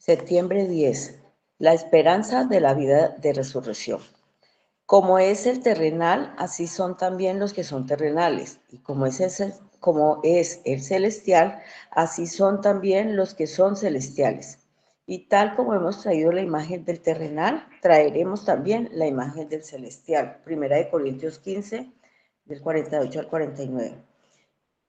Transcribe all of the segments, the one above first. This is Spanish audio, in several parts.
Septiembre 10. La esperanza de la vida de resurrección. Como es el terrenal, así son también los que son terrenales. Y como es el celestial, así son también los que son celestiales. Y tal como hemos traído la imagen del terrenal, traeremos también la imagen del celestial. Primera de Corintios 15, del 48 al 49.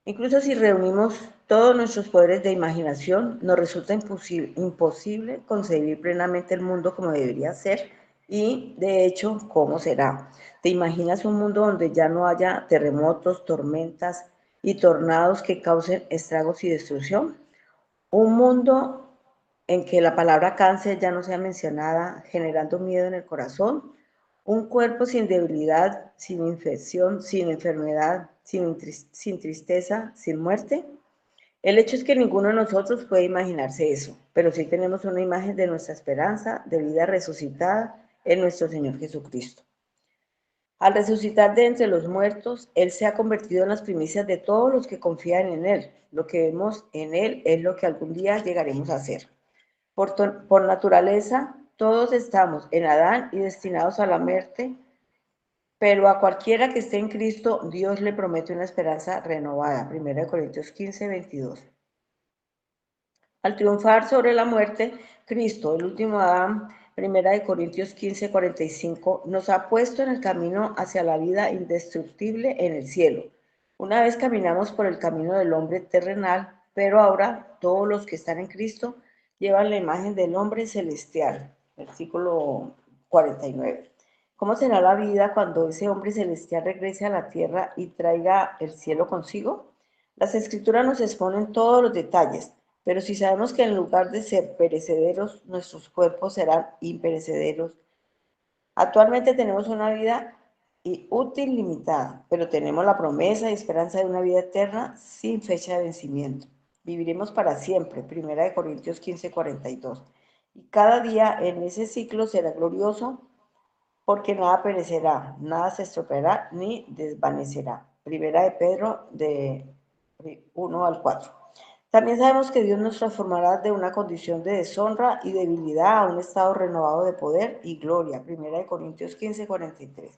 Incluso si reunimos todos nuestros poderes de imaginación, nos resulta imposible concebir plenamente el mundo como debería ser y, de hecho, cómo será. ¿Te imaginas un mundo donde ya no haya terremotos, tormentas y tornados que causen estragos y destrucción? Un mundo en que la palabra cáncer ya no sea mencionada, generando miedo en el corazón. Un cuerpo sin debilidad, sin infección, sin enfermedad, sin tristeza, sin muerte. El hecho es que ninguno de nosotros puede imaginarse eso, pero sí tenemos una imagen de nuestra esperanza de vida resucitada en nuestro Señor Jesucristo. Al resucitar de entre los muertos, Él se ha convertido en las primicias de todos los que confían en Él. Lo que vemos en Él es lo que algún día llegaremos a ser. Por naturaleza, todos estamos en Adán y destinados a la muerte, pero a cualquiera que esté en Cristo, Dios le promete una esperanza renovada. 1 Corintios 15, 22. Al triunfar sobre la muerte, Cristo, el último Adán, 1 Corintios 15, 45, nos ha puesto en el camino hacia la vida indestructible en el cielo. Una vez caminamos por el camino del hombre terrenal, pero ahora todos los que están en Cristo llevan la imagen del hombre celestial. Versículo 49. ¿Cómo será la vida cuando ese hombre celestial regrese a la tierra y traiga el cielo consigo? Las escrituras nos exponen todos los detalles, pero si sabemos que en lugar de ser perecederos, nuestros cuerpos serán imperecederos. Actualmente tenemos una vida útil limitada, pero tenemos la promesa y esperanza de una vida eterna sin fecha de vencimiento. Viviremos para siempre, 1 Corintios 15, 42. Y cada día en ese ciclo será glorioso porque nada perecerá, nada se estropeará ni desvanecerá. Primera de Pedro de 1 al 4. También sabemos que Dios nos transformará de una condición de deshonra y debilidad a un estado renovado de poder y gloria. 1 Corintios 15, 43.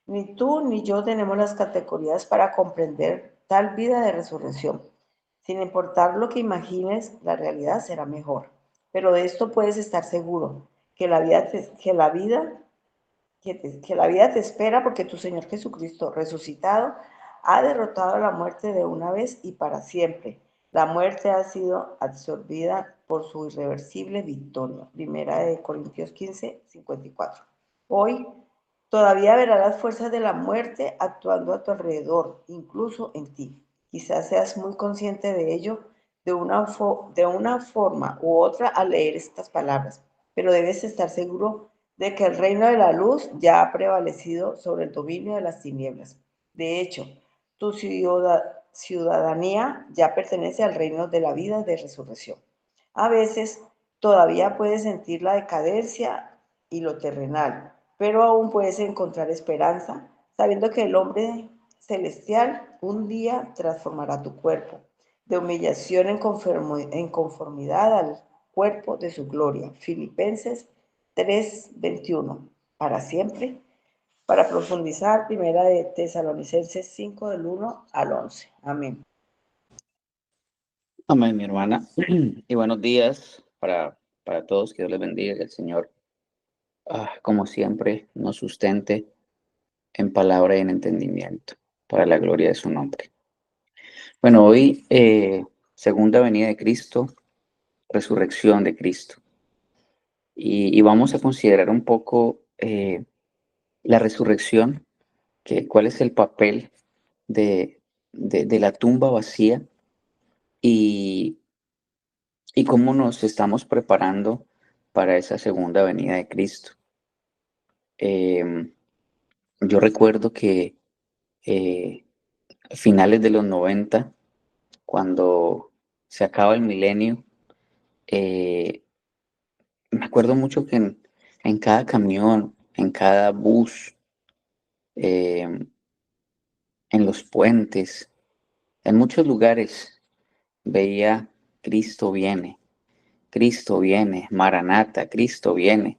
Ni tú ni yo tenemos las categorías para comprender tal vida de resurrección. Sin importar lo que imagines, la realidad será mejor. Pero de esto puedes estar seguro, que la vida te espera porque tu Señor Jesucristo resucitado ha derrotado la muerte de una vez y para siempre. La muerte ha sido absorbida por su irreversible victoria. 1 Corintios 15, 54. Hoy todavía verás las fuerzas de la muerte actuando a tu alrededor, incluso en ti. Quizás seas muy consciente de ello de una forma u otra al leer estas palabras, pero debes estar seguro de que el reino de la luz ya ha prevalecido sobre el dominio de las tinieblas. De hecho, tu ciudadanía ya pertenece al reino de la vida de resurrección. A veces todavía puedes sentir la decadencia y lo terrenal, pero aún puedes encontrar esperanza sabiendo que el hombre celestial un día transformará tu cuerpo de humillación en conformidad al cuerpo de su gloria. Filipenses 3:21, para siempre. Para profundizar, primera de Tesalonicenses 5 del 1 al 11. Amén. Amén, mi hermana. Y buenos días para todos. Que Dios les bendiga, que el Señor, como siempre, nos sustente en palabra y en entendimiento, para la gloria de su nombre. Bueno, hoy, segunda venida de Cristo, resurrección de Cristo. Y vamos a considerar un poco la resurrección, cuál es el papel de la tumba vacía y cómo nos estamos preparando para esa segunda venida de Cristo. Yo recuerdo que a finales de los 90, cuando se acaba el milenio, me acuerdo mucho que en cada camión, en cada bus, en los puentes, en muchos lugares veía Cristo viene, Cristo viene, Maranata, Cristo viene.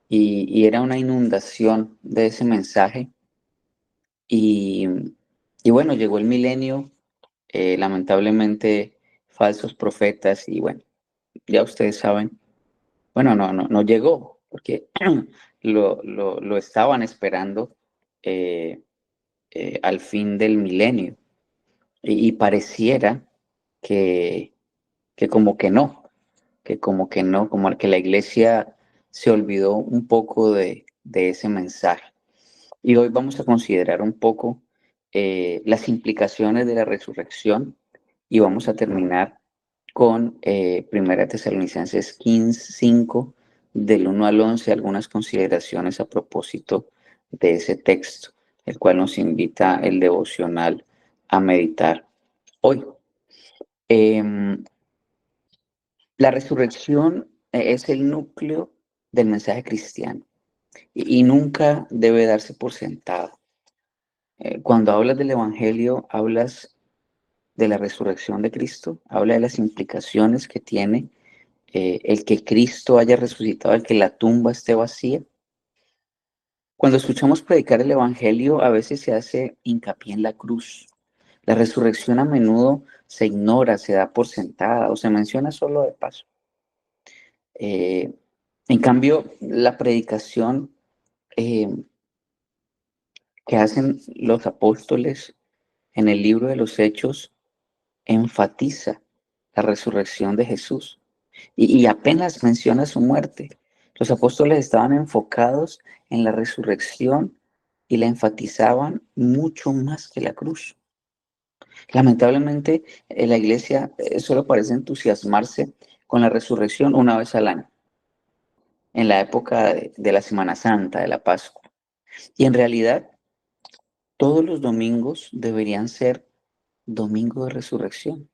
Y era una inundación de ese mensaje. Y, y bueno, llegó el milenio, lamentablemente falsos profetas y bueno, ya ustedes saben, bueno, no llegó porque lo estaban esperando eh, al fin del milenio y pareciera que, que como que no, que como que no, como que la iglesia se olvidó un poco de ese mensaje. Y hoy vamos a considerar un poco las implicaciones de la resurrección y vamos a terminar con Primera Tesalonicenses 15, 5, del 1 al 11, algunas consideraciones a propósito de ese texto, el cual nos invita el devocional a meditar hoy. Em, la resurrección es el núcleo del mensaje cristiano y nunca debe darse por sentado. Cuando hablas del Evangelio, hablas de la resurrección de Cristo, habla de las implicaciones que tiene el que Cristo haya resucitado, el que la tumba esté vacía. Cuando escuchamos predicar el Evangelio, a veces se hace hincapié en la cruz. La resurrección a menudo se ignora, se da por sentada o se menciona solo de paso. Eh, en cambio, la predicación eh, que hacen los apóstoles en el libro de los Hechos enfatiza la resurrección de Jesús y apenas menciona su muerte. Los apóstoles estaban enfocados en la resurrección y la enfatizaban mucho más que la cruz. Lamentablemente, la iglesia solo parece entusiasmarse con la resurrección una vez al año, en la época de la Semana Santa, de la Pascua. Y en realidad, todos los domingos deberían ser domingo de resurrección.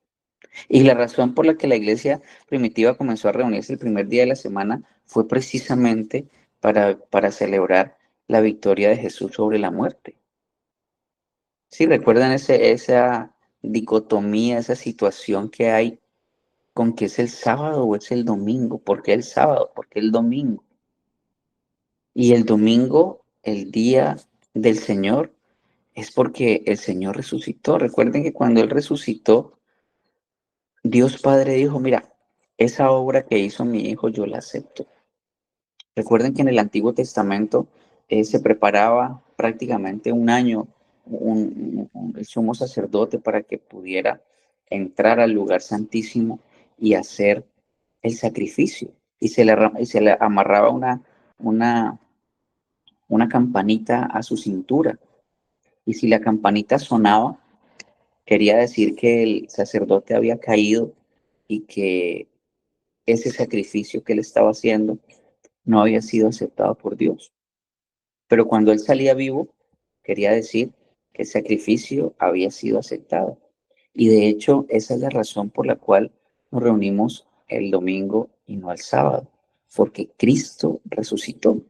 Y la razón por la que la iglesia primitiva comenzó a reunirse el primer día de la semana fue precisamente para celebrar la victoria de Jesús sobre la muerte. Sí, recuerdan esa dicotomía, esa situación que hay con que es el sábado o es el domingo. ¿Por qué el sábado? ¿Por qué el domingo? Y el domingo, el día del Señor, es porque el Señor resucitó. Recuerden que cuando Él resucitó, Dios Padre dijo, mira, esa obra que hizo mi hijo yo la acepto. Recuerden que en el Antiguo Testamento se preparaba prácticamente un año el sumo sacerdote para que pudiera entrar al lugar santísimo y hacer el sacrificio. Y se le amarraba una, una campanita a su cintura. Y si la campanita sonaba, quería decir que el sacerdote había caído y que ese sacrificio que él estaba haciendo no había sido aceptado por Dios. Pero cuando él salía vivo, quería decir que el sacrificio había sido aceptado. Y de hecho, esa es la razón por la cual nos reunimos el domingo y no el sábado, porque Cristo resucitó.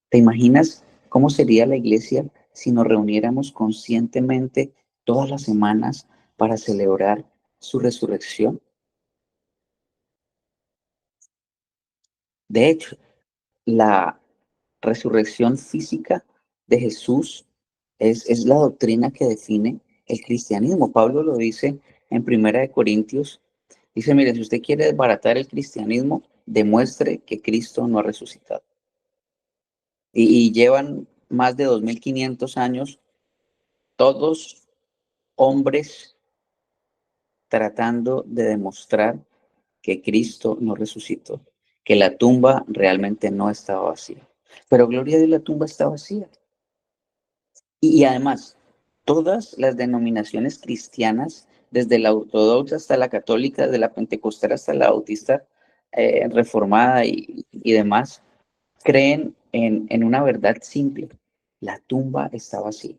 ¿Te imaginas cómo sería la iglesia si nos reuniéramos conscientemente todas las semanas para celebrar su resurrección? De hecho, la resurrección física de Jesús es la doctrina que define el cristianismo. Pablo lo dice en Primera de Corintios. Dice, mire, si usted quiere desbaratar el cristianismo, demuestre que Cristo no ha resucitado. Y llevan más de 2500 años todos hombres tratando de demostrar que Cristo no resucitó, que la tumba realmente no estaba vacía. Pero gloria a Dios, la tumba está vacía. Y además, todas las denominaciones cristianas, desde la ortodoxa hasta la católica, desde la pentecostal hasta la bautista reformada y demás, creen en una verdad simple. La tumba está vacía.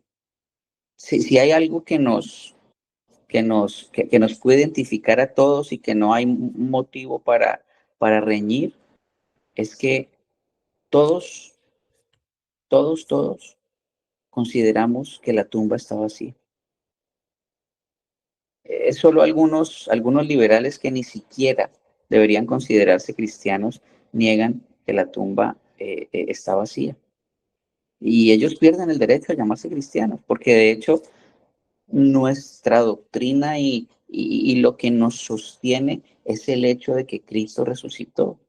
Si hay algo que nos puede identificar a todos y que no hay un motivo para reñir, es que todos, todos consideramos que la tumba está vacía. Es solo algunos liberales que ni siquiera deberían considerarse cristianos niegan que la tumba está vacía. Y ellos pierden el derecho a llamarse cristianos, porque de hecho nuestra doctrina y lo que nos sostiene es el hecho de que Cristo resucitó.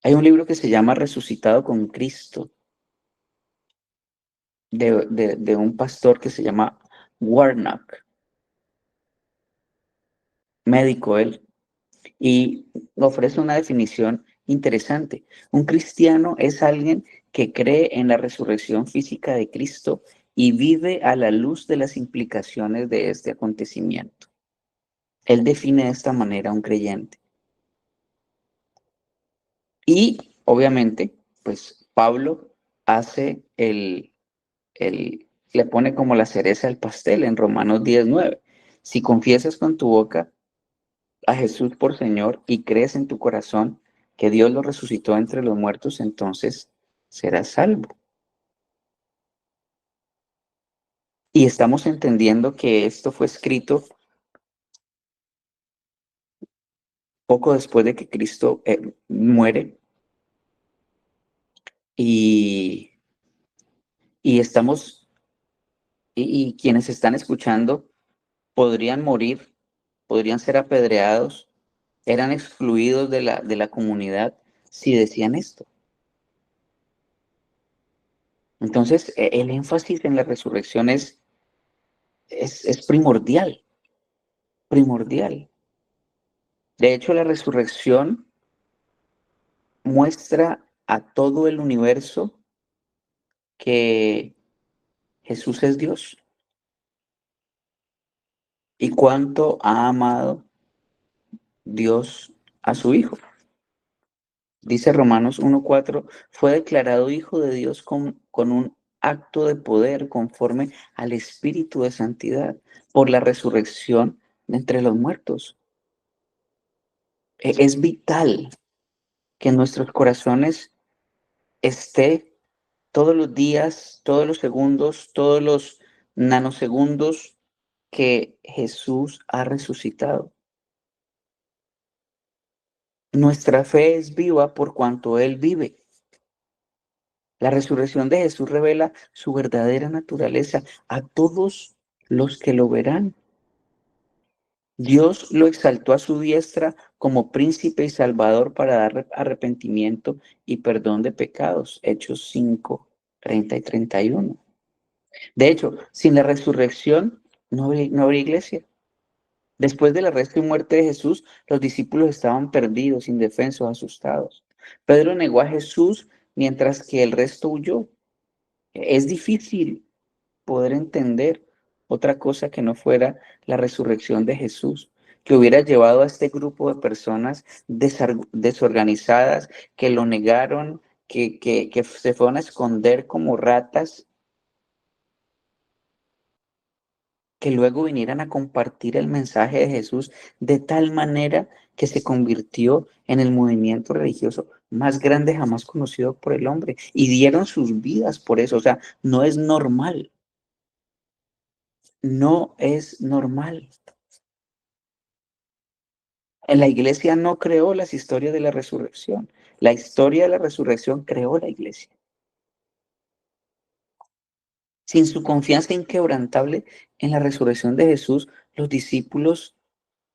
Hay un libro que se llama Resucitado con Cristo, de un pastor que se llama Warnock, médico él, y ofrece una definición interesante. Un cristiano es alguien que cree en la resurrección física de Cristo y vive a la luz de las implicaciones de este acontecimiento. Él define de esta manera a un creyente. Y obviamente, pues Pablo hace le pone como la cereza al pastel en Romanos 10:9. Si confiesas con tu boca a Jesús por Señor y crees en tu corazón que Dios lo resucitó entre los muertos, entonces serás salvo. Y estamos entendiendo que esto fue escrito poco después de que Cristo muere y, y estamos, y quienes están escuchando podrían morir, podrían ser apedreados, eran excluidos de la comunidad si decían esto. Entonces, el énfasis en la resurrección es primordial, primordial. De hecho, la resurrección muestra a todo el universo que Jesús es Dios y cuánto ha amado Dios a su Hijo. Dice Romanos 1:4, fue declarado Hijo de Dios con un acto de poder conforme al Espíritu de Santidad por la resurrección de entre los muertos. Es vital que en nuestros corazones esté todos los días, todos los segundos, todos los nanosegundos que Jesús ha resucitado. Nuestra fe es viva por cuanto Él vive. La resurrección de Jesús revela su verdadera naturaleza a todos los que lo verán. Dios lo exaltó a su diestra como príncipe y salvador para dar arrepentimiento y perdón de pecados. Hechos 5:30 y 31. De hecho, sin la resurrección no habría iglesia. Después del arresto y muerte de Jesús, los discípulos estaban perdidos, indefensos, asustados. Pedro negó a Jesús mientras que el resto huyó. Es difícil poder entender otra cosa que no fuera la resurrección de Jesús, que hubiera llevado a este grupo de personas desorganizadas, que lo negaron, que se fueron a esconder como ratas, que luego vinieran a compartir el mensaje de Jesús de tal manera que se convirtió en el movimiento religioso más grande jamás conocido por el hombre y dieron sus vidas por eso. O sea, no es normal, no es normal. En la iglesia no creó las historias de la resurrección. La historia de la resurrección creó la iglesia. Sin su confianza inquebrantable en la resurrección de Jesús, los discípulos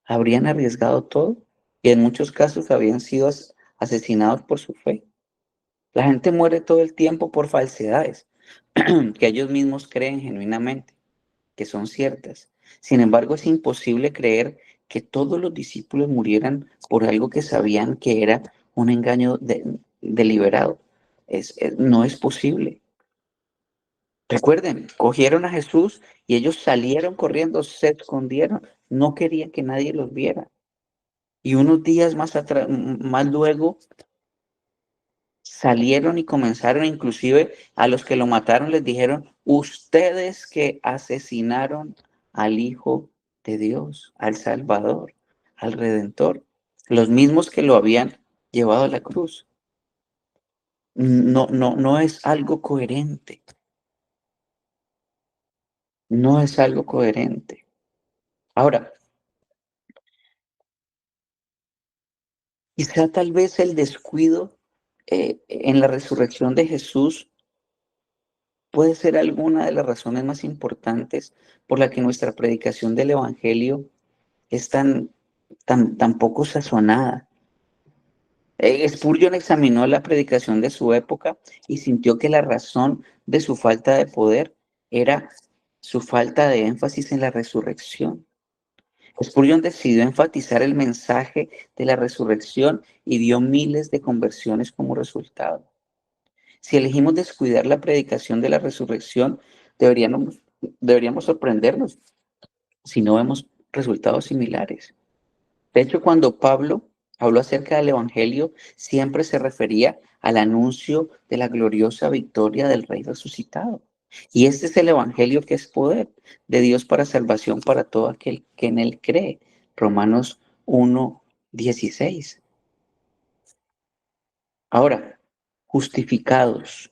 habrían arriesgado todo y en muchos casos habían sido asesinados por su fe. La gente muere todo el tiempo por falsedades que ellos mismos creen genuinamente, que son ciertas. Sin embargo, es imposible creer que todos los discípulos murieran por algo que sabían que era un engaño deliberado. No es posible. Recuerden, cogieron a Jesús y ellos salieron corriendo, se escondieron, no querían que nadie los viera. Y unos días más luego, salieron y comenzaron, inclusive a los que lo mataron les dijeron, ustedes que asesinaron al Hijo de Dios, al Salvador, al Redentor, los mismos que lo habían llevado a la cruz. No, no, no es algo coherente. No es algo coherente. Ahora, Quizá tal vez el descuido en la resurrección de Jesús puede ser alguna de las razones más importantes por la que nuestra predicación del Evangelio es tan poco sazonada. Spurgeon examinó la predicación de su época y sintió que la razón de su falta de poder era su falta de énfasis en la resurrección. Spurgeon decidió enfatizar el mensaje de la resurrección y dio miles de conversiones como resultado. Si elegimos descuidar la predicación de la resurrección, deberíamos sorprendernos si no vemos resultados similares. De hecho, cuando Pablo habló acerca del Evangelio, siempre se refería al anuncio de la gloriosa victoria del Rey resucitado. Y este es el Evangelio, que es poder de Dios para salvación para todo aquel que en él cree. Romanos 1:16. Ahora, justificados.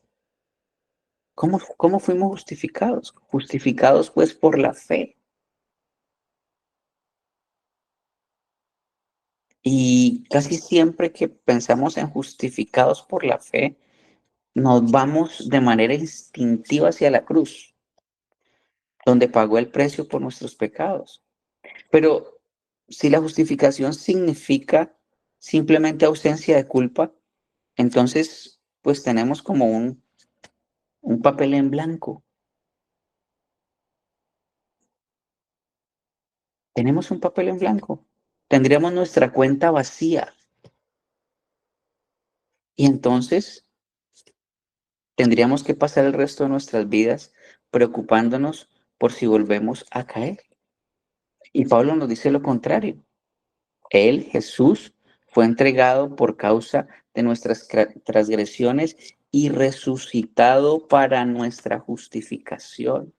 ¿Cómo fuimos justificados? Justificados pues por la fe. Y casi siempre que pensamos en justificados por la fe, nos vamos de manera instintiva hacia la cruz, donde pagó el precio por nuestros pecados. Pero si la justificación significa simplemente ausencia de culpa, entonces pues tenemos como un papel en blanco. Tenemos un papel en blanco. Tendríamos nuestra cuenta vacía. Y entonces tendríamos que pasar el resto de nuestras vidas preocupándonos por si volvemos a caer. Y Pablo nos dice lo contrario. Él, Jesús, fue entregado por causa de nuestras transgresiones y resucitado para nuestra justificación.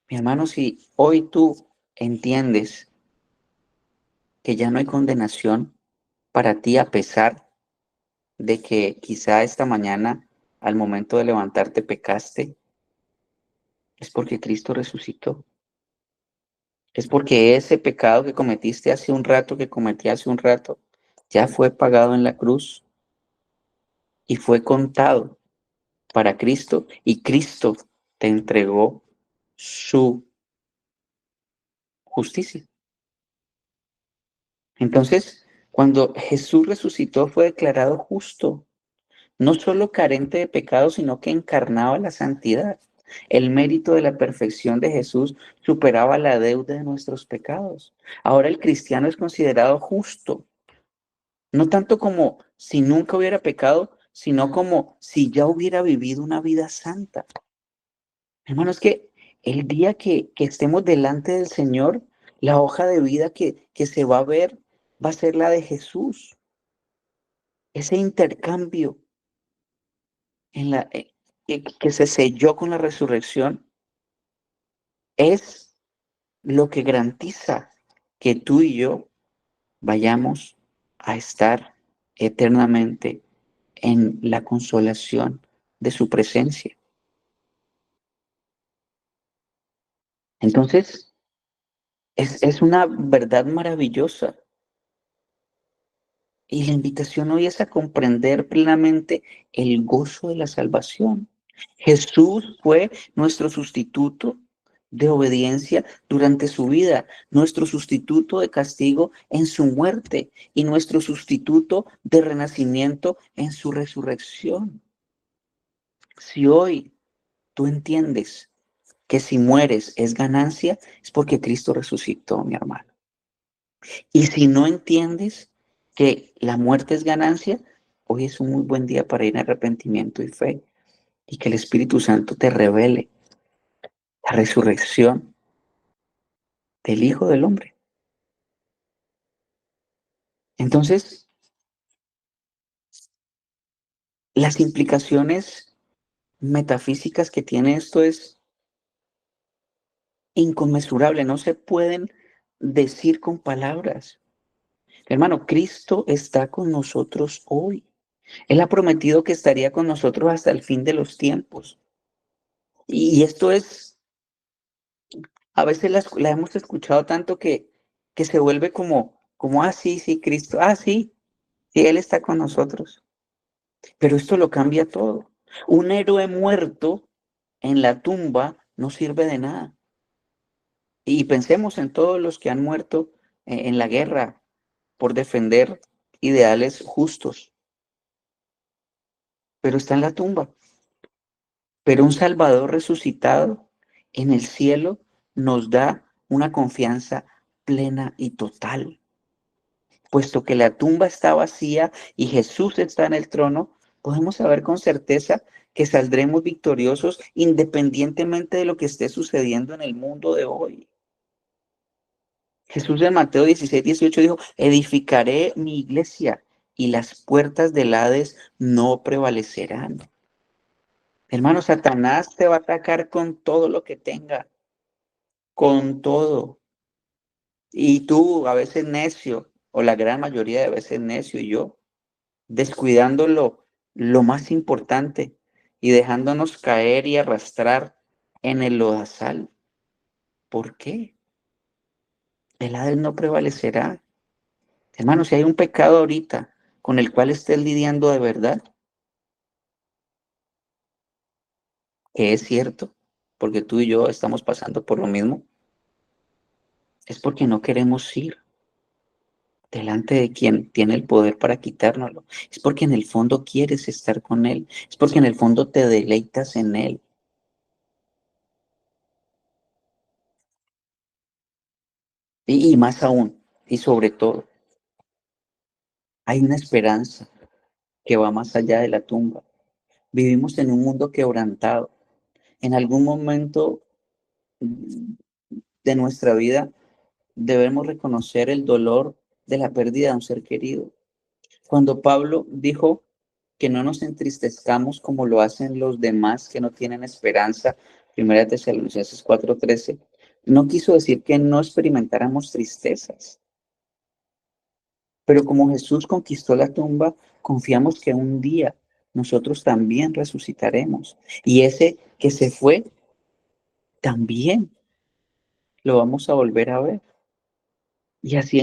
Mi hermano, si hoy tú entiendes que ya no hay condenación para ti, a pesar de que quizá esta mañana al momento de levantarte pecaste, es porque Cristo resucitó. Es porque ese pecado que cometiste hace un rato, que cometí hace un rato, ya fue pagado en la cruz y fue contado para Cristo, y Cristo te entregó su justicia. Entonces, cuando Jesús resucitó, fue declarado justo, no solo carente de pecado, sino que encarnaba la santidad. El mérito de la perfección de Jesús superaba la deuda de nuestros pecados. Ahora el cristiano es considerado justo, no tanto como si nunca hubiera pecado, sino como si ya hubiera vivido una vida santa. Hermanos, que el día que estemos delante del Señor, la hoja de vida que se va a ver va a ser la de Jesús. Ese intercambio que se selló con la resurrección es lo que garantiza que tú y yo vayamos a estar eternamente en la consolación de su presencia. Entonces, es una verdad maravillosa. Y la invitación hoy es a comprender plenamente el gozo de la salvación. Jesús fue nuestro sustituto de obediencia durante su vida, nuestro sustituto de castigo en su muerte y nuestro sustituto de renacimiento en su resurrección. Si hoy tú entiendes que si mueres es ganancia, es porque Cristo resucitó, mi hermano. Y si no entiendes que la muerte es ganancia, hoy es un muy buen día para ir en arrepentimiento y fe, y que el Espíritu Santo te revele la resurrección del Hijo del Hombre. Entonces, las implicaciones metafísicas que tiene esto es inconmensurable, no se pueden decir con palabras. Hermano, Cristo está con nosotros hoy. Él ha prometido que estaría con nosotros hasta el fin de los tiempos. Y esto es, a veces la hemos escuchado tanto que se vuelve como, sí, Cristo, sí. Y Él está con nosotros. Pero esto lo cambia todo. Un héroe muerto en la tumba no sirve de nada. Y pensemos en todos los que han muerto en la guerra por defender ideales justos, pero está en la tumba. Pero un Salvador resucitado en el cielo nos da una confianza plena y total. Puesto que la tumba está vacía y Jesús está en el trono, podemos saber con certeza que saldremos victoriosos independientemente de lo que esté sucediendo en el mundo de hoy. Jesús en Mateo 16, 18 dijo, edificaré mi iglesia y las puertas del Hades no prevalecerán. Hermano, Satanás te va a atacar con todo lo que tenga, con todo. Y tú, a veces necio, o la gran mayoría de veces necio, y yo, descuidando lo más importante y dejándonos caer y arrastrar en el lodazal. ¿Por qué? El Hades no prevalecerá. Hermano, si hay un pecado ahorita con el cual estés lidiando de verdad, que es cierto, porque tú y yo estamos pasando por lo mismo, es porque no queremos ir delante de quien tiene el poder para quitárnoslo. Es porque en el fondo quieres estar con Él. Es porque en el fondo te deleitas en Él. Y más aún, y sobre todo, hay una esperanza que va más allá de la tumba. Vivimos en un mundo quebrantado. En algún momento de nuestra vida debemos reconocer el dolor de la pérdida de un ser querido. Cuando Pablo dijo que no nos entristezcamos como lo hacen los demás que no tienen esperanza, 1 Tesalonicenses 4:13, no quiso decir que no experimentáramos tristezas, pero como Jesús conquistó la tumba, confiamos que un día nosotros también resucitaremos y ese que se fue también lo vamos a volver a ver. Y así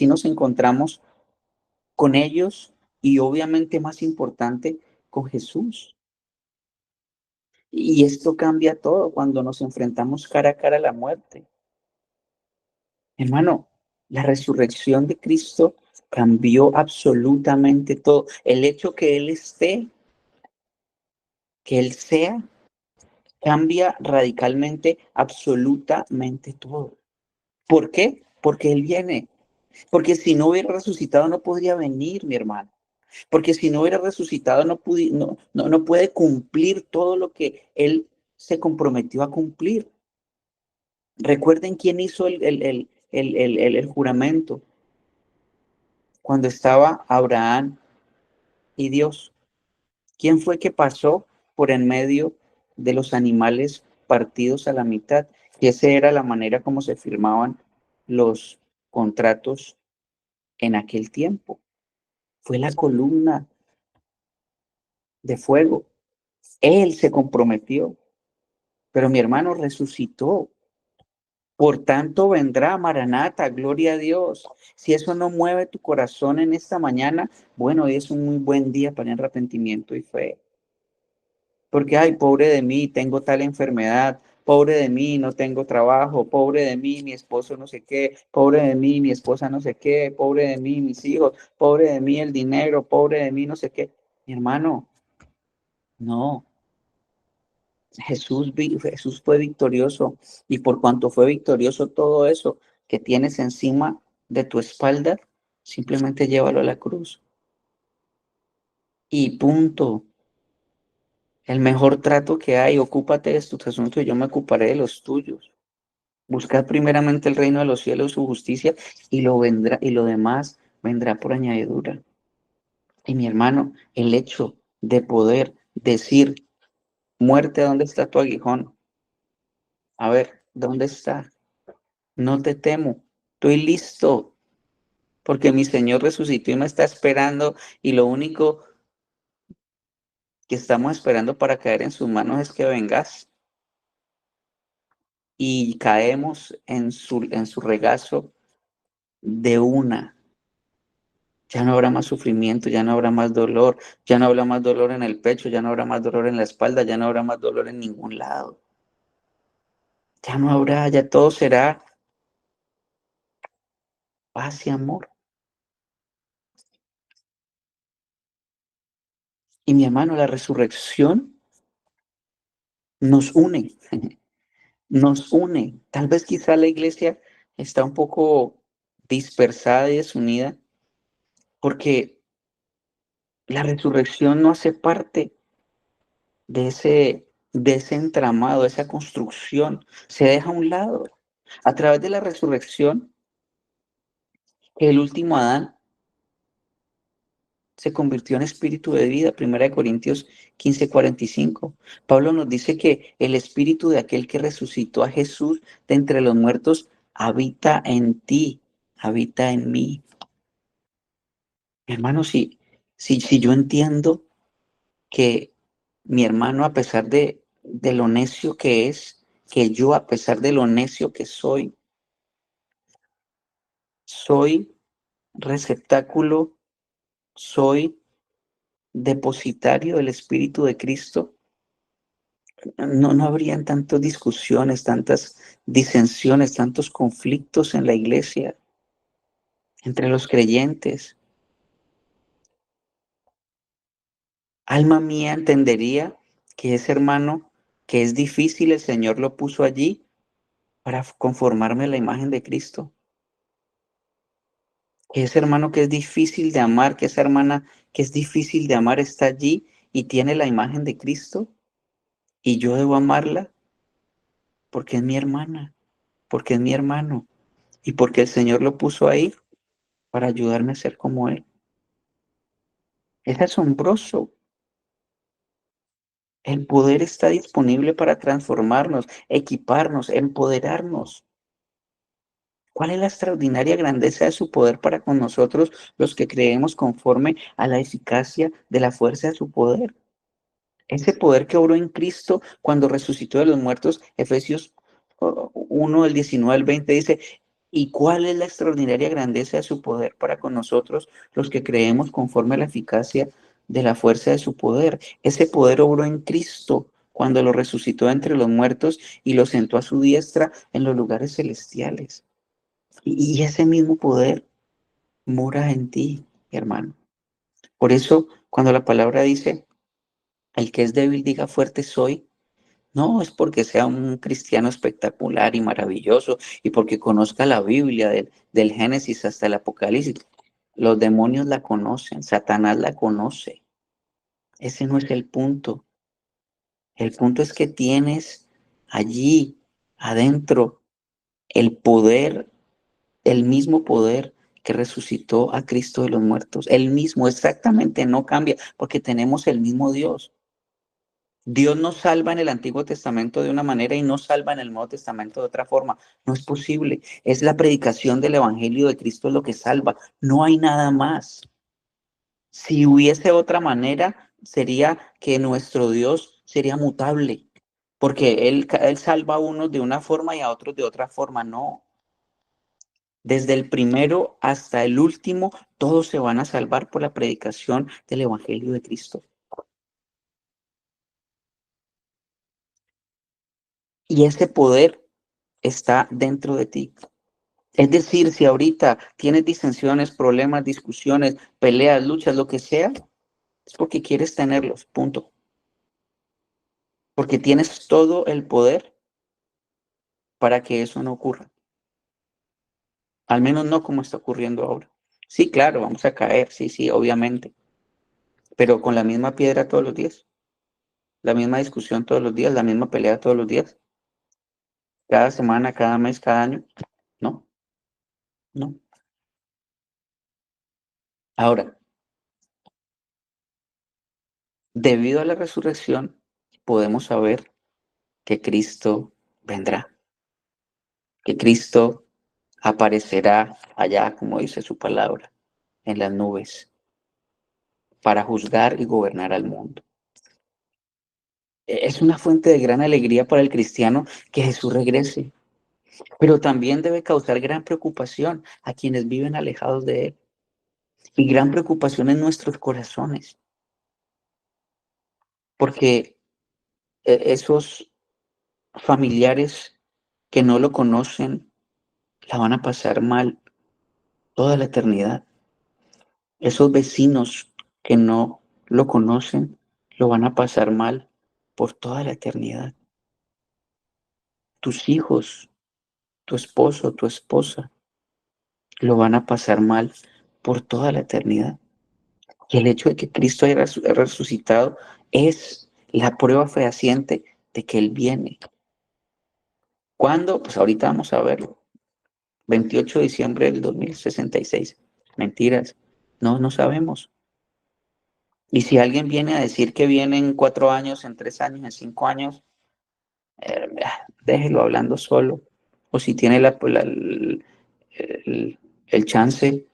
nos encontramos con ellos y obviamente más importante, con Jesús. Y esto cambia todo cuando nos enfrentamos cara a cara a la muerte. Hermano, la resurrección de Cristo cambió absolutamente todo. El hecho que Él esté, que Él sea, cambia radicalmente, absolutamente todo. ¿Por qué? Porque Él viene. Porque si no hubiera resucitado no podría venir, mi hermano. Porque si no hubiera resucitado no puede cumplir todo lo que Él se comprometió a cumplir. Recuerden quién hizo el juramento cuando estaba Abraham y Dios. ¿Quién fue que pasó por en medio de los animales partidos a la mitad? Y esa era la manera como se firmaban los contratos en aquel tiempo. Fue la columna de fuego. Él se comprometió, pero mi hermano resucitó. Por tanto, vendrá Maranata, gloria a Dios. Si eso no mueve tu corazón en esta mañana, bueno, hoy es un muy buen día para el arrepentimiento y fe. Porque, ay, pobre de mí, tengo tal enfermedad, pobre de mí, no tengo trabajo, pobre de mí, mi esposo no sé qué, pobre de mí, mi esposa no sé qué, pobre de mí, mis hijos, pobre de mí, el dinero, pobre de mí, no sé qué. Mi hermano, no. Jesús fue victorioso y por cuanto fue victorioso todo eso que tienes encima de tu espalda, simplemente llévalo a la cruz. Y punto. El mejor trato que hay, ocúpate de tus asuntos y yo me ocuparé de los tuyos. Buscad primeramente el reino de los cielos, su justicia, y lo demás vendrá por añadidura. Y mi hermano, el hecho de poder decir, muerte, ¿dónde está tu aguijón? A ver, ¿dónde está? No te temo, estoy listo, porque mi Señor resucitó y me está esperando, y lo único que estamos esperando para caer en sus manos es que vengas y caemos en su regazo de una. Ya no habrá más sufrimiento, ya no habrá más dolor, ya no habrá más dolor en el pecho, ya no habrá más dolor en la espalda, ya no habrá más dolor en ningún lado. Ya no habrá, ya todo será paz y amor. Y mi hermano, la resurrección nos une, nos une. Tal vez quizá la iglesia está un poco dispersada y desunida porque la resurrección no hace parte de ese entramado, de esa construcción. Se deja a un lado. A través de la resurrección, el último Adán se convirtió en espíritu de vida. Primera de Corintios 15:45. Pablo nos dice que el espíritu de aquel que resucitó a Jesús de entre los muertos habita en ti, habita en mí. Hermano, si yo entiendo que mi hermano, a pesar de lo necio que es, que yo, a pesar de lo necio que soy receptáculo, soy depositario del Espíritu de Cristo, no habrían tantas discusiones, tantas disensiones, tantos conflictos en la iglesia, entre los creyentes. Alma mía entendería que ese hermano, que es difícil, el Señor lo puso allí para conformarme a la imagen de Cristo. Que ese hermano que es difícil de amar, que esa hermana que es difícil de amar está allí y tiene la imagen de Cristo y yo debo amarla porque es mi hermana, porque es mi hermano y porque el Señor lo puso ahí para ayudarme a ser como Él. Es asombroso. El poder está disponible para transformarnos, equiparnos, empoderarnos. ¿Cuál es la extraordinaria grandeza de su poder para con nosotros, los que creemos conforme a la eficacia de la fuerza de su poder? Ese poder que obró en Cristo cuando resucitó de los muertos, Efesios 1, del 19 al 20 dice, ¿y cuál es la extraordinaria grandeza de su poder para con nosotros, los que creemos conforme a la eficacia de la fuerza de su poder? Ese poder obró en Cristo cuando lo resucitó entre los muertos y lo sentó a su diestra en los lugares celestiales. Y ese mismo poder mora en ti, hermano. Por eso, cuando la palabra dice, el que es débil diga fuerte soy, no es porque sea un cristiano espectacular y maravilloso y porque conozca la Biblia del Génesis hasta el Apocalipsis. Los demonios la conocen, Satanás la conoce. Ese no es el punto. El punto es que tienes allí adentro el poder, el mismo poder que resucitó a Cristo de los muertos. El mismo, exactamente, no cambia porque tenemos el mismo Dios. Dios nos salva en el Antiguo Testamento de una manera y nos salva en el Nuevo Testamento de otra forma. No es posible. Es la predicación del Evangelio de Cristo lo que salva. No hay nada más. Si hubiese otra manera, sería que nuestro Dios sería mutable, porque Él salva a unos de una forma y a otros de otra forma. No. Desde el primero hasta el último, todos se van a salvar por la predicación del Evangelio de Cristo. Y ese poder está dentro de ti. Es decir, si ahorita tienes disensiones, problemas, discusiones, peleas, luchas, lo que sea, es porque quieres tenerlos, punto. Porque tienes todo el poder para que eso no ocurra. Al menos no como está ocurriendo ahora. Sí, claro, vamos a caer, sí, obviamente. Pero con la misma piedra todos los días, la misma discusión todos los días, la misma pelea todos los días, cada semana, cada mes, cada año. No, no. Ahora, debido a la resurrección, podemos saber que Cristo vendrá, que Cristo aparecerá allá, como dice su palabra, en las nubes, para juzgar y gobernar al mundo. Es una fuente de gran alegría para el cristiano que Jesús regrese, pero también debe causar gran preocupación a quienes viven alejados de Él. y gran preocupación en nuestros corazones, porque esos familiares que no lo conocen la van a pasar mal toda la eternidad. Esos vecinos que no lo conocen lo van a pasar mal por toda la eternidad. Tus hijos, tu esposo, tu esposa, lo van a pasar mal por toda la eternidad. Y el hecho de que Cristo haya resucitado es la prueba fehaciente de que Él viene. ¿Cuándo? Pues ahorita vamos a verlo. 28 de diciembre del 2066. Mentiras. No, no sabemos. Y si alguien viene a decir que viene en 4 años, en 3 años, en 5 años, déjelo hablando solo. O si tiene el chance,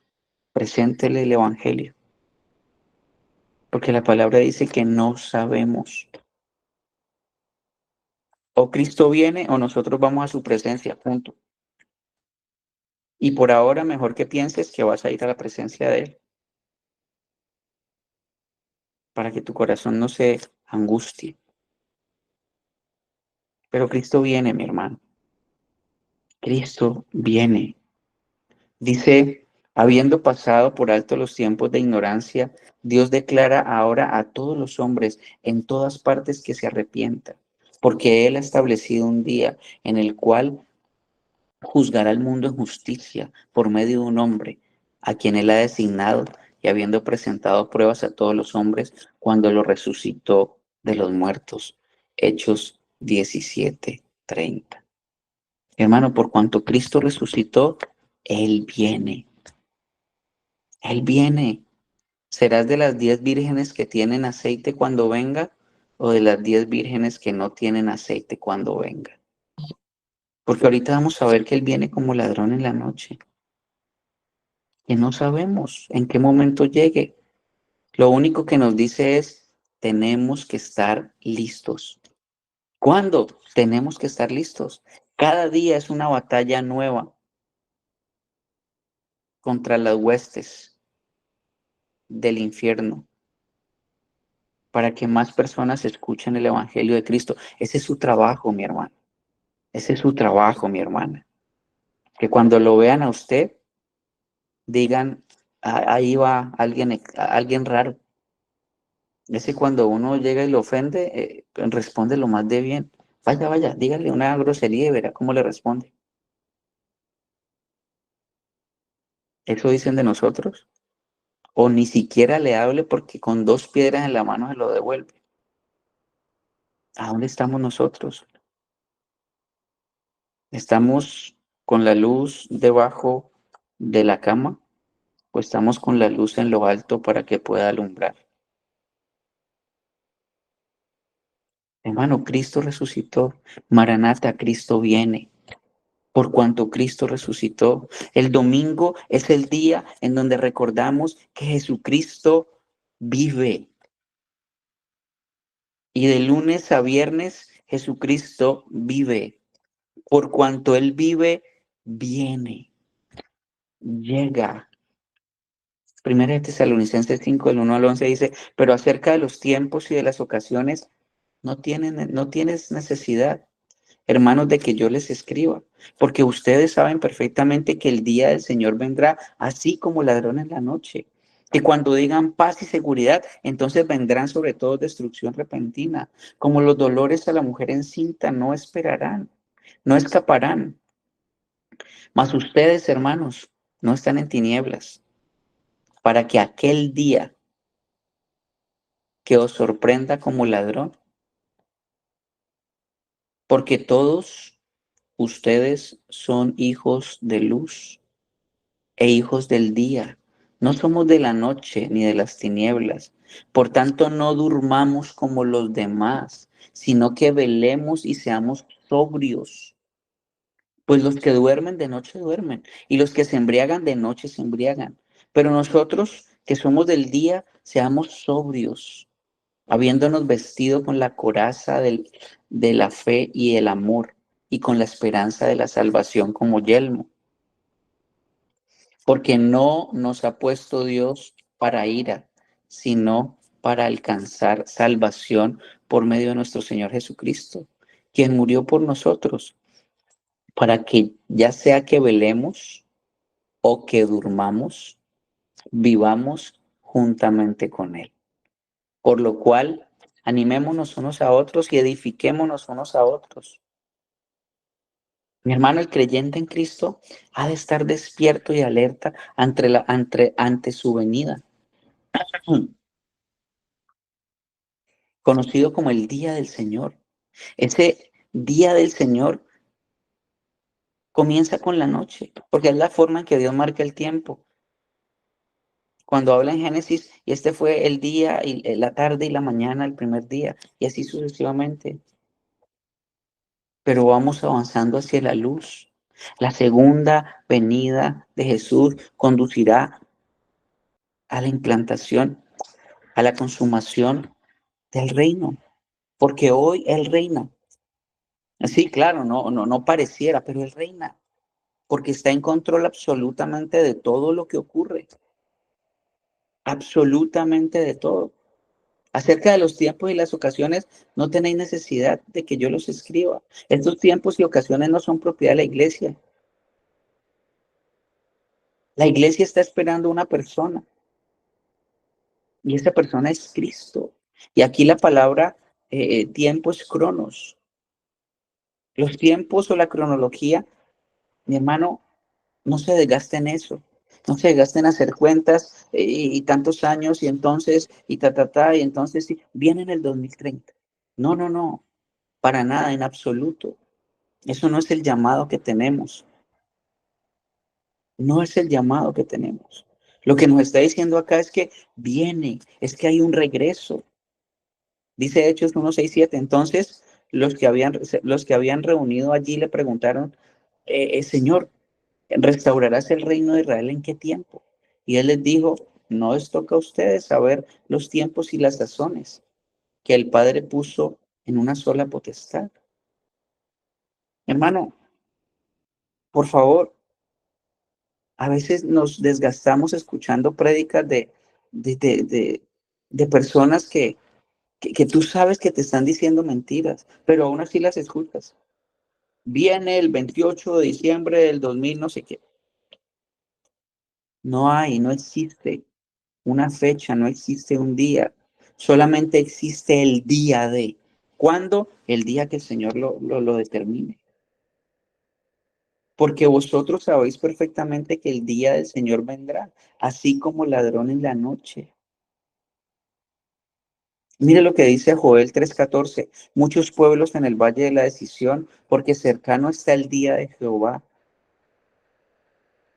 preséntele el Evangelio. Porque la palabra dice que no sabemos. O Cristo viene o nosotros vamos a su presencia, punto. Y por ahora mejor que pienses que vas a ir a la presencia de Él, para que tu corazón no se angustie. Pero Cristo viene, mi hermano. Cristo viene. Dice, habiendo pasado por alto los tiempos de ignorancia, Dios declara ahora a todos los hombres en todas partes que se arrepientan, porque Él ha establecido un día en el cual juzgará al mundo en justicia por medio de un hombre, a quien Él ha designado, y habiendo presentado pruebas a todos los hombres cuando lo resucitó de los muertos. Hechos 17:30. Hermano, por cuanto Cristo resucitó, Él viene. Él viene. ¿Serás de las 10 vírgenes que tienen aceite cuando venga o de las 10 vírgenes que no tienen aceite cuando venga? Porque ahorita vamos a ver que Él viene como ladrón en la noche, que no sabemos en qué momento llegue. Lo único que nos dice es, tenemos que estar listos. ¿Cuándo? Tenemos que estar listos. Cada día es una batalla nueva contra las huestes del infierno, para que más personas escuchen el Evangelio de Cristo. Ese es su trabajo, mi hermano. Ese es su trabajo, mi hermana. Que cuando lo vean a usted, digan, ahí va alguien raro. Ese cuando uno llega y lo ofende, responde lo más de bien. Vaya, vaya, dígale una grosería y verá cómo le responde. Eso dicen de nosotros. O ni siquiera le hable porque con 2 piedras en la mano se lo devuelve. ¿A dónde estamos nosotros? ¿Estamos con la luz debajo de la cama o estamos con la luz en lo alto para que pueda alumbrar? Hermano, Cristo resucitó. Maranata, Cristo viene. Por cuanto Cristo resucitó. El domingo es el día en donde recordamos que Jesucristo vive. Y de lunes a viernes Jesucristo vive. Por cuanto Él vive, viene, llega. Primera de Tesalonicenses 5, del 1 al 11 dice, pero acerca de los tiempos y de las ocasiones, no tienes necesidad, hermanos, de que yo les escriba, porque ustedes saben perfectamente que el día del Señor vendrá así como ladrón en la noche. Que cuando digan paz y seguridad, entonces vendrán sobre todo destrucción repentina. Como los dolores a la mujer encinta no esperarán, no escaparán. Mas ustedes, hermanos, no están en tinieblas, para que aquel día que os sorprenda como ladrón, porque todos ustedes son hijos de luz e hijos del día. No somos de la noche ni de las tinieblas. Por tanto, no durmamos como los demás, sino que velemos y seamos sobrios. Pues los que duermen de noche duermen, y los que se embriagan de noche se embriagan. Pero nosotros que somos del día, seamos sobrios, habiéndonos vestido con la coraza de la fe y el amor, y con la esperanza de la salvación como yelmo. porque no nos ha puesto Dios para ira, sino para alcanzar salvación por medio de nuestro Señor Jesucristo, quien murió por nosotros, para que ya sea que velemos o que durmamos, vivamos juntamente con Él. Por lo cual, animémonos unos a otros y edifiquémonos unos a otros. Mi hermano, el creyente en Cristo ha de estar despierto y alerta ante su venida, conocido como el día del Señor. Ese día del Señor comienza con la noche, porque es la forma en que Dios marca el tiempo. Cuando habla en Génesis, y este fue el día, y la tarde y la mañana, el primer día, y así sucesivamente. Pero vamos avanzando hacia la luz. La segunda venida de Jesús conducirá a la implantación, a la consumación del reino, porque hoy Él reina. Sí, claro, no pareciera, pero Él reina, porque está en control absolutamente de todo lo que ocurre, absolutamente de todo. Acerca de los tiempos y las ocasiones, no tenéis necesidad de que yo los escriba. Estos tiempos y ocasiones no son propiedad de la iglesia. La iglesia está esperando una persona y esa persona es Cristo. Y aquí la palabra tiempo es cronos. Los tiempos o la cronología, mi hermano, no se desgasten en eso. No se desgasten en hacer cuentas y tantos años y entonces y entonces sí, viene en el 2030. No, para nada, en absoluto. Eso no es el llamado que tenemos. No es el llamado que tenemos. Lo que nos está diciendo acá es que viene, es que hay un regreso. Dice Hechos 1:6-7. Entonces, los que habían reunido allí le preguntaron, Señor, ¿restaurarás el reino de Israel en qué tiempo? Y él les dijo, no les toca a ustedes saber los tiempos y las sazones que el Padre puso en una sola potestad. Hermano, por favor, a veces nos desgastamos escuchando prédicas de, de, de, de personas que tú sabes que te están diciendo mentiras, pero aún así las escuchas. Viene el 28 de diciembre del 2000, no sé qué. No existe una fecha, no existe un día. Solamente existe el día de. ¿Cuándo? El día que el Señor lo determine. Porque vosotros sabéis perfectamente que el día del Señor vendrá, así como ladrón en la noche. Mire lo que dice Joel 3:14. Muchos pueblos en el valle de la decisión, porque cercano está el día de Jehová.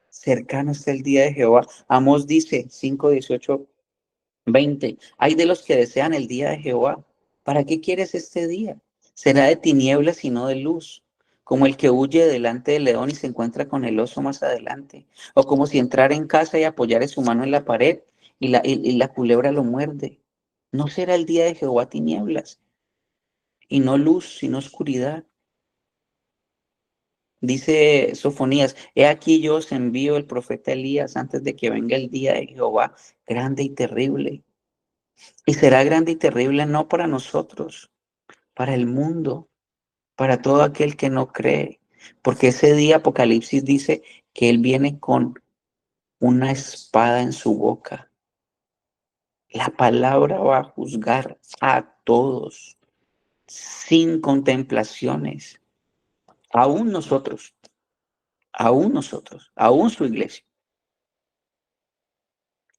Cercano está el día de Jehová. Amós dice 5:18-20. Hay de los que desean el día de Jehová. ¿Para qué quieres este día? Será de tinieblas y no de luz, como el que huye delante del león y se encuentra con el oso más adelante, o como si entrara en casa y apoyara su mano en la pared y la culebra lo muerde. ¿No será el día de Jehová tinieblas y no luz, sino oscuridad? Dice Sofonías, he aquí yo os envío el profeta Elías antes de que venga el día de Jehová grande y terrible. Y será grande y terrible no para nosotros, para el mundo, para todo aquel que no cree. Porque ese día Apocalipsis dice que Él viene con una espada en su boca. La palabra va a juzgar a todos, sin contemplaciones. Aún nosotros, aún su iglesia.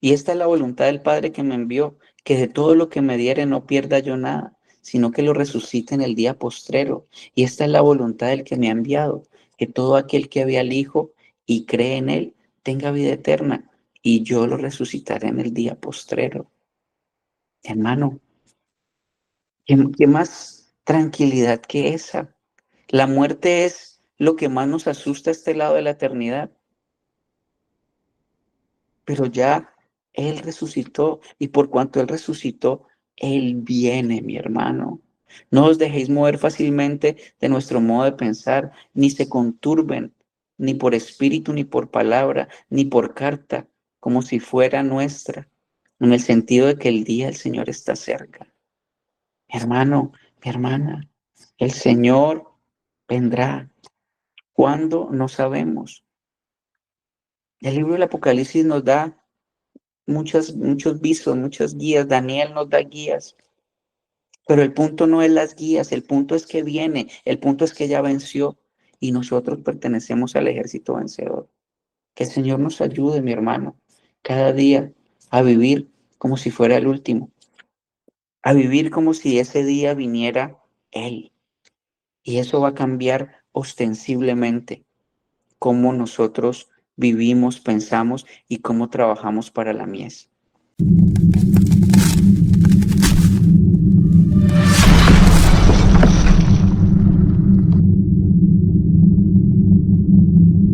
Y esta es la voluntad del Padre que me envió, que de todo lo que me diere no pierda yo nada, sino que lo resucite en el día postrero. Y esta es la voluntad del que me ha enviado, que todo aquel que ve al Hijo y cree en Él tenga vida eterna, y yo lo resucitaré en el día postrero. Hermano, ¿qué más tranquilidad que esa? La muerte es lo que más nos asusta a este lado de la eternidad. Pero ya Él resucitó y por cuanto Él resucitó, Él viene, mi hermano. No os dejéis mover fácilmente de nuestro modo de pensar, ni se conturben. ni por espíritu, ni por palabra, ni por carta, como si fuera nuestra, en el sentido de que el día del Señor está cerca. Mi hermano, mi hermana, el Señor vendrá. ¿Cuándo? No sabemos. El libro del Apocalipsis nos da muchos visos, muchas guías. Daniel nos da guías. Pero el punto no es las guías, el punto es que viene, el punto es que ya venció y nosotros pertenecemos al ejército vencedor. Que el Señor nos ayude, mi hermano, cada día a vivir como si fuera el último, a vivir como si ese día viniera Él. Y eso va a cambiar ostensiblemente cómo nosotros vivimos, pensamos y cómo trabajamos para la mies.